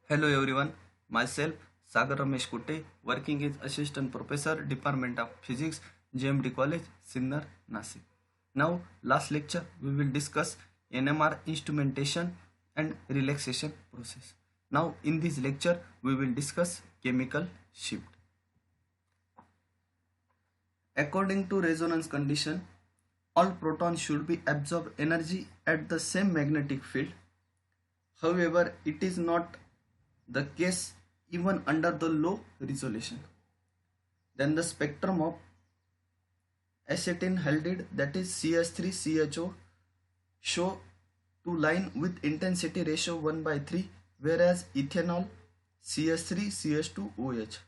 Hello everyone, myself Sagar Ramesh Kutte, working as Assistant Professor, Department of Physics, JMD College, Sinnar, Nasik. Now, last lecture we will discuss NMR instrumentation and relaxation process. Now, in this lecture we will discuss chemical shift. According to resonance condition, all protons should be absorb energy at the same magnetic field. However, it is not the case even under the low resolution. Then the spectrum of acetaldehyde, that is CH3CHO, show two line with intensity ratio 1 by 3, whereas ethanol CH3CH2OH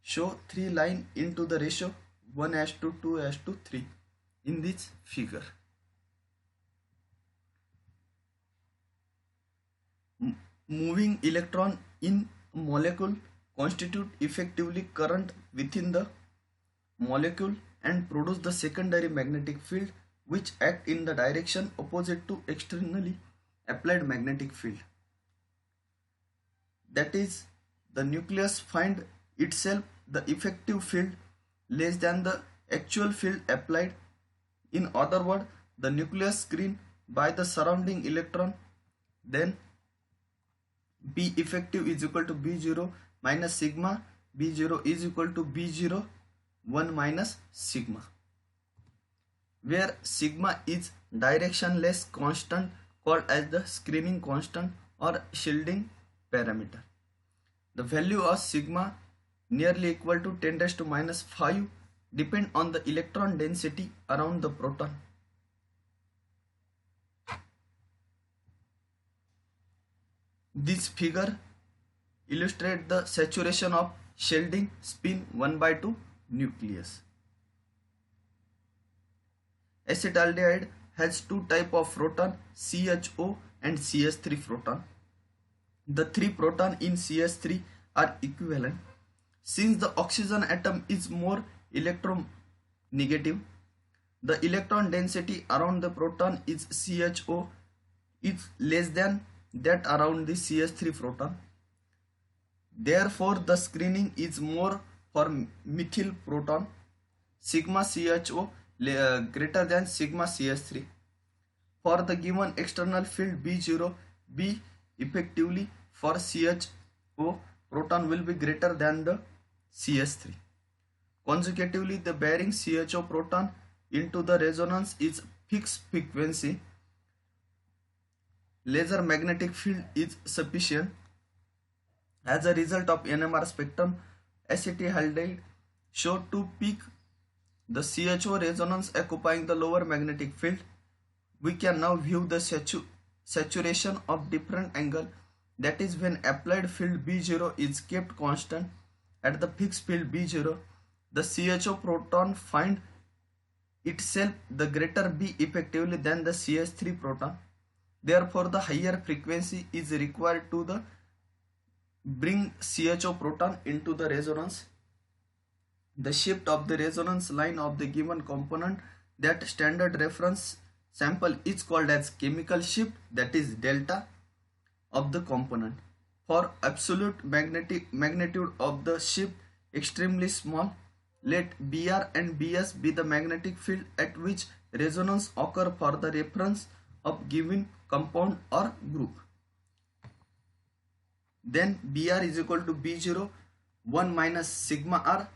show 3 line into the ratio 1:2:3 in this figure. Moving electron in a molecule constitute effectively current within the molecule and produce the secondary magnetic field which act in the direction opposite to externally applied magnetic field. That is, the nucleus find itself the effective field less than the actual field applied. In other words, the nucleus screened by the surrounding electron, then B effective is equal to B0 minus sigma, B0 is equal to B0 1 minus sigma, where sigma is directionless constant called as the screening constant or shielding parameter. The value of sigma nearly equal to 10 raised to minus 5 depend on the electron density around the proton. This figure illustrates the saturation of shielding spin 1 by 2 nucleus. Acetaldehyde has two types of proton, CHO and CH3 proton. The three proton in CH3 are equivalent. Since the oxygen atom is more electronegative, the electron density around the proton is CHO is less than that around the CH3 proton. Therefore, the screening is more for methyl proton, sigma CHO greater than sigma CH3. For the given external field B0, B effectively for CHO proton will be greater than the CH3. Consecutively, the bearing CHO proton into the resonance is fixed frequency. Laser magnetic field is sufficient. As a result of NMR spectrum, acetaldehyde show to peak the CHO resonance occupying the lower magnetic field. We can now view the saturation of different angle, that is when applied field B0 is kept constant at the fixed field B0, the CHO proton find itself the greater B effectively than the CH3 proton. Therefore, the higher frequency is required to bring CHO proton into the resonance. The shift of the resonance line of the given component, that standard reference sample, is called as chemical shift, that is delta of the component. For absolute magnitude of the shift extremely small, let Br and Bs be the magnetic field at which resonance occur for the reference of given compound or group. Then Br is equal to B0 1 minus sigma r,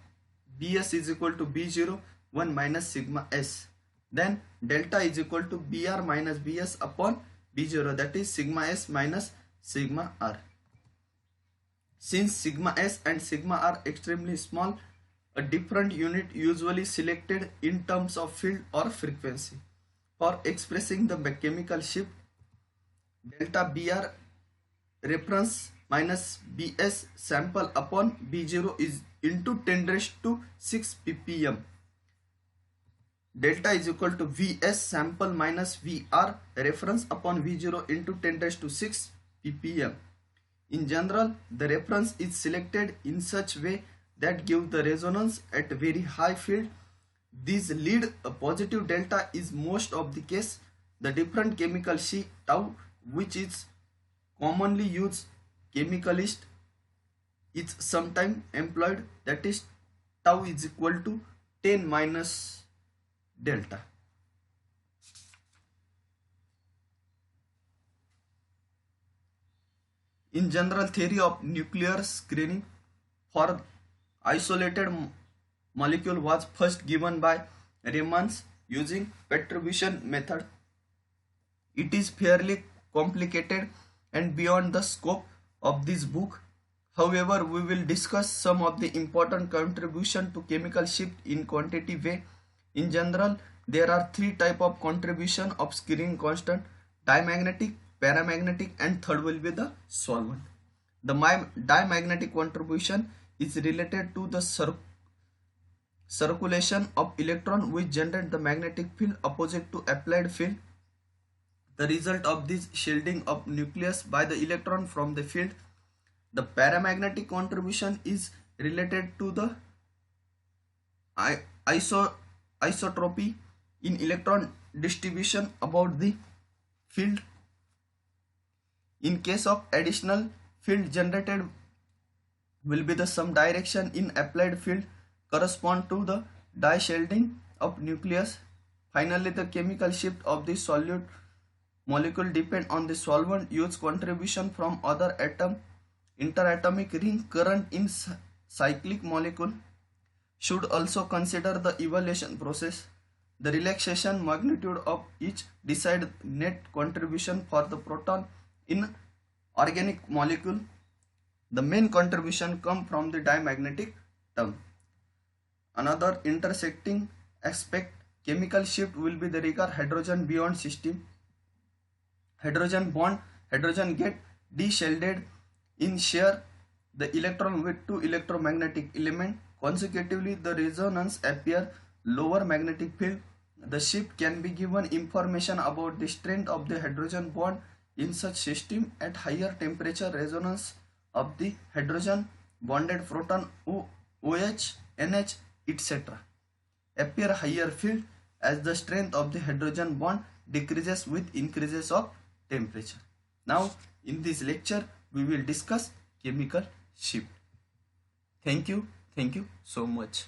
Bs is equal to B0 1 minus sigma s. Then delta is equal to Br minus Bs upon B0, that is sigma s minus sigma r. Since sigma s and sigma are extremely small, a different unit usually selected in terms of field or frequency. For expressing the chemical shift, delta Br reference minus Bs sample upon B0 is into 10 raised to 6 ppm. Delta is equal to Vs sample minus Vr reference upon V0 into 10 raised to 6 ppm. In general, the reference is selected in such way that gives the resonance at very high field. These lead a positive delta is most of the case. The different chemical shift tau, which is commonly used chemicalist is sometimes employed, that is tau is equal to 10 minus delta. In general, theory of nuclear screening for isolated molecule was first given by Riemann using attribution method. It is fairly complicated and beyond the scope of this book. However, we will discuss some of the important contribution to chemical shift in quantitative way. In general, there are three types of contribution of screening constant: diamagnetic, paramagnetic, and third will be the solvent. The diamagnetic contribution is related to the circulation of electron which generate the magnetic field opposite to applied field. The result of this shielding of nucleus by the electron from the field. The paramagnetic contribution is related to the isotropy in electron distribution about the field. In case of additional field generated will be the some direction in applied field correspond to the dishielding of nucleus. Finally, the chemical shift of the solute molecule depend on the solvent use contribution from other atom. Interatomic ring current in cyclic molecule should also consider the evaluation process. The relaxation magnitude of each decide net contribution for the proton in organic molecule. The main contribution come from the diamagnetic term. Another intersecting aspect chemical shift will be the regard hydrogen bond system. Hydrogen get de-shielded in share the electron with two electromagnetic element. Consecutively, the resonance appear lower magnetic field. The shift can be given information about the strength of the hydrogen bond in such system at higher temperature. Resonance of the hydrogen bonded proton OH, NH, etc. appear higher field as the strength of the hydrogen bond decreases with increases of temperature. Now, in this lecture, we will discuss chemical shift. Thank you so much.